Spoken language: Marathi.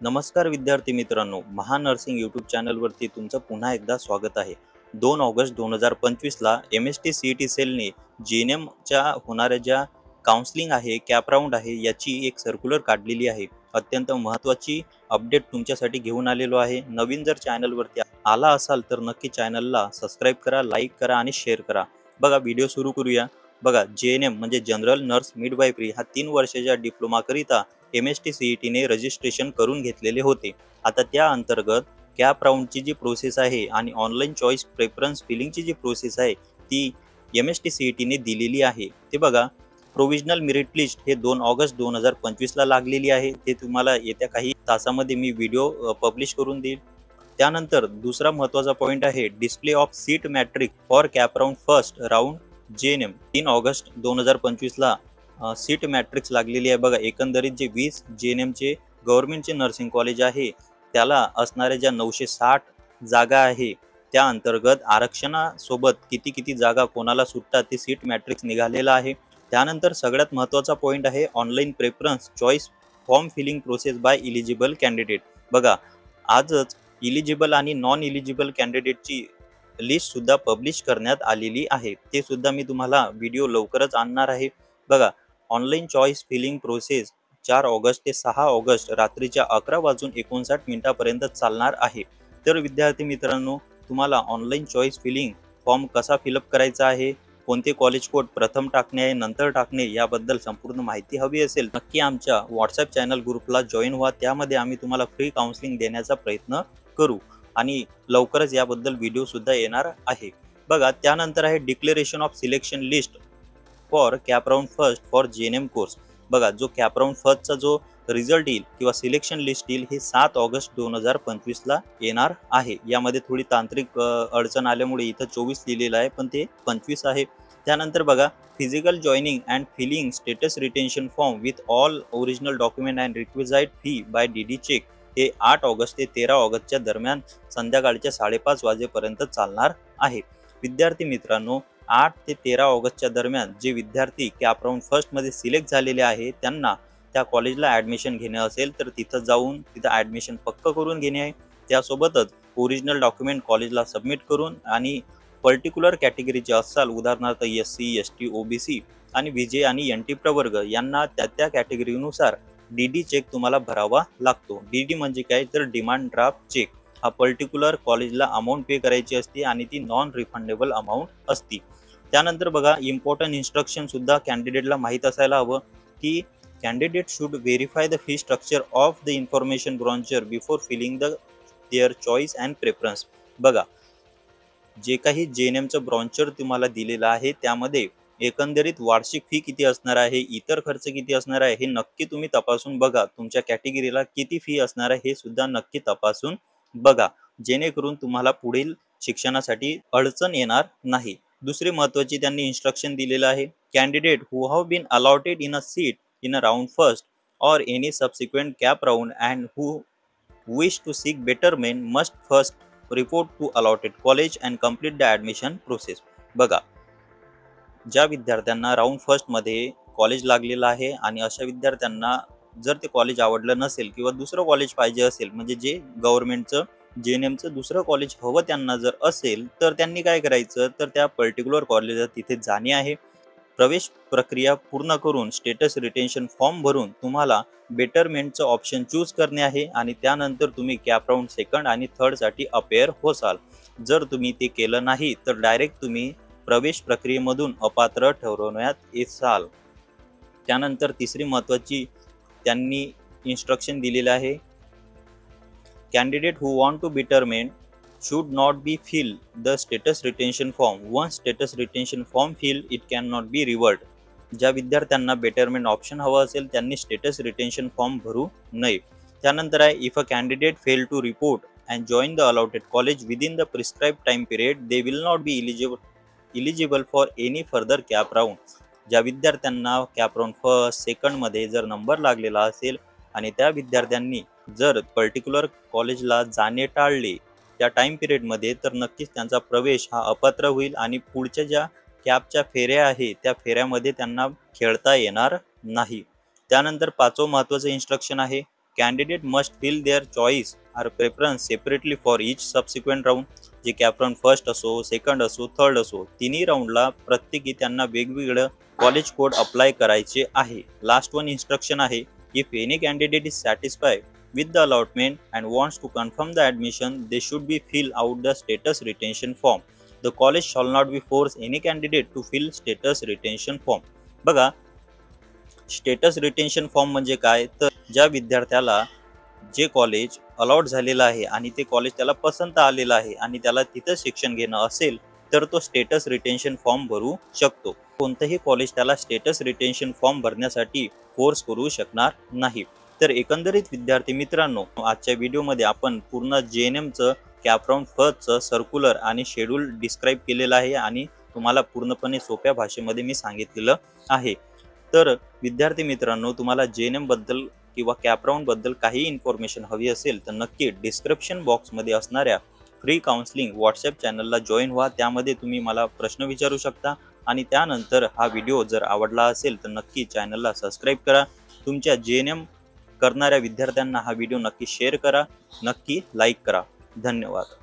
नमस्कार विद्यार्थी मित्रांनो, महानर्सिंग यूट्यूब चॅनलवरती तुमचं पुन्हा एकदा स्वागत आहे। 2 ऑगस्ट 2025ला MST-CET सेलने GNMच्या होणाऱ्या ज्या काउन्सिलिंग आहे, कॅप राऊंड आहे, याची एक सर्क्युलर काढलेली आहे। अत्यंत महत्त्वाची अपडेट तुमच्यासाठी घेऊन आलेलो आहे। नवीन जर चॅनलवरती आला असाल तर नक्की चॅनलला सबस्क्राईब करा, लाईक करा आणि शेअर करा। बघा, व्हिडिओ सुरू करूया। बघा, JNM म्हणजे जनरल नर्स मिडवायफरी हा 3 वर्षाच्या डिप्लोमाकरिता MST-CETने रजिस्ट्रेशन करून घेतलेले होते। आता त्या अंतर्गत कॅप राऊंडची जी प्रोसेस आहे आणि ऑनलाईन चॉईस प्रेफरन्स फिलिंगची जी प्रोसेस आहे ती MST-CETने दिलेली आहे। ते बघा, प्रोविजनल मेरिट लिस्ट हे 2 ऑगस्ट 2025ला लागलेली आहे। ते तुम्हाला येत्या काही तासामध्ये मी व्हिडिओ पब्लिश करून देईल। त्यानंतर दुसरा महत्त्वाचा पॉईंट आहे display of seat matrix for CAP round first round JNM 3 August 2025ला सीट मॅट्रिक्स लागलेली आहे। बघा, एकंदरीत जे 20 JNMचे गव्हर्नमेंटचे नर्सिंग कॉलेज आहे त्याला असणाऱ्या ज्या 960 जागा आहे त्या अंतर्गत आरक्षणासोबत किती जागा कोणाला सुटतात ते सीट मॅट्रिक्स निघालेला आहे। त्यानंतर सगळ्यात महत्त्वाचा पॉईंट आहे online preference choice form filling process by eligible candidate. बघा, आजच इलिजिबल आणि नॉन इलिजिबल कॅन्डिडेटची लिस्ट सुद्धा पब्लिश करण्यात आलेली आहे। ते सुद्धा मी तुम्हाला व्हिडिओ लवकरच आणणार आहे। बघा, online choice filling process 4 August ते 6 ऑगस्ट रात्रीच्या 11:59 पर्यंत चालणार आहे। तर विद्यार्थी मित्रांनो, तुम्हाला ऑनलाईन चॉईस फिलिंग फॉर्म कसा फिलअप करायचा आहे, कोणते कॉलेज कोड प्रथम टाकणे आहे नंतर टाकणे याबद्दल संपूर्ण माहिती हवी असेल नक्की आमच्या व्हॉट्सअप चॅनल ग्रुपला जॉईन व्हा। त्यामध्ये आम्ही तुम्हाला फ्री काउन्सिलिंग देण्याचा प्रयत्न करू आणि लवकरच याबद्दल व्हिडिओ सुद्धा येणार आहे। बघा, त्यानंतर आहे declaration of selection list for CAP round first for JNM course. बघा, जो कॅप राऊंड फर्स्टचा जो रिझल्ट येईल किंवा सिलेक्शन लिस्ट येईल हे 7 ऑगस्ट 2025ला येणार आहे। यामध्ये थोडी तांत्रिक अडचण आल्यामुळे इथं 24 लिहिलेलं आहे पण ते 25 आहे। त्यानंतर बघा, physical joining and filling status retention form with all original document and requisite fee by DD cheque हे 8 ऑगस्ट ते 13 ऑगस्टच्या दरम्यान संध्याकाळच्या 5:30 वाजेपर्यंत चालणार आहे। विद्यार्थी मित्रांनो, 8 ते 13 ऑगस्टच्या दरम्यान जे विद्यार्थी कॅप राऊंड फर्स्टमध्ये सिलेक्ट झालेले आहे त्यांना त्या कॉलेजला ॲडमिशन घेणे असेल तर तिथं जाऊन तिथं ॲडमिशन पक्क करून घेणे आहे। त्यासोबतच ओरिजिनल डॉक्युमेंट कॉलेजला सबमिट करून आणि पर्टिक्युलर कॅटेगरीचे असाल, उदाहरणार्थ SC ST OBC आणि VJ आणि NT प्रवर्ग यांना त्या कॅटेगरीनुसार DD चेक तुम्हाला भरावा लागतो। DD म्हणजे काय तर डिमांड ड्राफ्ट चेक। हा पर्टिक्युलर कॉलेजला अमाऊंट पे करायची असते आणि ती नॉन रिफंडेबल अमाऊंट असते। त्यानंतर बघा, इम्पॉर्टंट इन्स्ट्रक्शन सुद्धा कॅन्डिडेटला माहीत असायला हवं की candidate should verify the fee structure of the information brochure before filling their choice and preference. बघा, जे काही JNMचं ब्रॉन्चर तुम्हाला दिलेलं आहे त्यामध्ये एकंदरीत वार्षिक फी किती असणार आहे, इतर खर्च किती असणार आहे हे नक्की तुम्ही तपासून बघा। तुमच्या कॅटेगरीला किती फी असणार आहे हे सुद्धा नक्की तपासून बघा, जेणेकरून तुम्हाला पुढील शिक्षणासाठी अडचण येणार नाही। दुसरी महत्त्वाची त्यांनी इन्स्ट्रक्शन दिलेलं आहे, candidate who have been allotted in a seat in a round first or any subsequent CAP round and who wish to seek betterment must first report to allotted college and complete the admission process। बघा, ज्या विद्यार्थ्यांना राऊंड फर्स्टमध्ये कॉलेज लागलेलं आहे आणि अशा विद्यार्थ्यांना जर ते कॉलेज आवडलं नसेल किंवा दुसरं कॉलेज पाहिजे असेल, म्हणजे जे गव्हर्नमेंटचं JNMचं दुसरं कॉलेज हवं त्यांना जर असेल तर त्यांनी काय करायचं तर त्या पर्टिक्युलर कॉलेजात तिथे जाणे आहे। प्रवेश प्रक्रिया पूर्ण करून स्टेटस रिटेन्शन फॉर्म भरून तुम्हाला बेटरमेंटचं ऑप्शन चूज करणे आहे आणि त्यानंतर तुम्ही कॅप राऊंड सेकंड आणि थर्डसाठी अपेअर होसाल। जर तुम्ही ते केलं नाही तर डायरेक्ट तुम्ही प्रवेश प्रक्रियेमधून अपात्र ठरवण्यात येसाल। त्यानंतर तिसरी महत्त्वाची त्यांनी इन्स्ट्रक्शन दिलेलं आहे, candidate who want to betterment should not be fill the status retention form. Once status retention form filled, it cannot be reversed. ज्या विद्यार्थ्यांना बेटरमेंट ऑप्शन हवं असेल त्यांनी स्टेटस रिटेन्शन फॉर्म भरू नये। त्यानंतर आहे, if a candidate fail to report and join the allotted college within the prescribe time period they will not be eligible for any further CAP round. ज्या विद्यार्थ्यांना कॅप राऊंड फर्स्ट सेकंडमध्ये जर नंबर लागलेला असेल आणि त्या विद्यार्थ्यांनी जर पर्टिक्युलर कॉलेजला जाणे टाळले त्या टाइम पिरियडमध्ये तर नक्कीच त्यांचा प्रवेश हा अपात्र होईल आणि पुढच्या ज्या कॅपच्या फेऱ्या आहे त्या फेऱ्यामध्ये त्यांना खेळता येणार नाही। त्यानंतर 5वं महत्त्वाचं इन्स्ट्रक्शन आहे, candidate must fill their choice or preference separately for each subsequent round. जे कॅप फर्स्ट असो, सेकंड असो, थर्ड असो, तिन्ही राऊंडला प्रत्येकी त्यांना वेगवेगळं कॉलेज कोड अप्लाय करायचे आहे. लास्ट वन इन्स्ट्रक्शन आहे, if any candidate is satisfy with the allotment and wants to confirm the admission, they should be fill out the status retention form. The college shall not be force any candidate to fill status retention form. बघा, स्टेटस रिटेन्शन फॉर्म म्हणजे काय, तर ज्या विद्यार्थ्याला जे कॉलेज अलॉट झालेलं आहे आणि ते कॉलेज त्याला पसंत आलेलं आहे आणि त्याला तिथं शिक्षण घेणं असेल तर तो स्टेटस रिटेन्शन फॉर्म भरू शकतो. कोणतंही कॉलेज त्याला स्टेटस रिटेन्शन फॉर्म भरण्यासाठी फोर्स करू शकणार नाही. तर एकंदरीत विद्यार्थी मित्रांनो, आजच्या व्हिडिओमध्ये आपण पूर्ण JNMचं कॅप राऊंड फर्स्टचं सर्क्युलर आणि शेड्यूल डिस्क्राईब केलेलं आहे आणि तुम्हाला पूर्णपणे सोप्या भाषेमध्ये मी सांगितलेलं आहे. तर विद्यार्थी मित्रांनो, तुम्हाला JNM बद्दल किंवा कॅप राऊंड बद्दल काही इन्फॉर्मेशन हवी असेल तर नक्की डिस्क्रिप्शन बॉक्समध्ये असणाऱ्या फ्री काउन्सिलिंग व्हॉट्सॲप चॅनलला जॉईन व्हा. त्यामध्ये तुम्ही मला प्रश्न विचारू शकता आणि त्यानंतर हा व्हिडिओ जर आवडला असेल तर नक्की चॅनलला सबस्क्राईब करा. तुमच्या JNM करणाऱ्या विद्यार्थ्यांना हा व्हिडिओ नक्की शेअर करा, नक्की लाईक करा. धन्यवाद.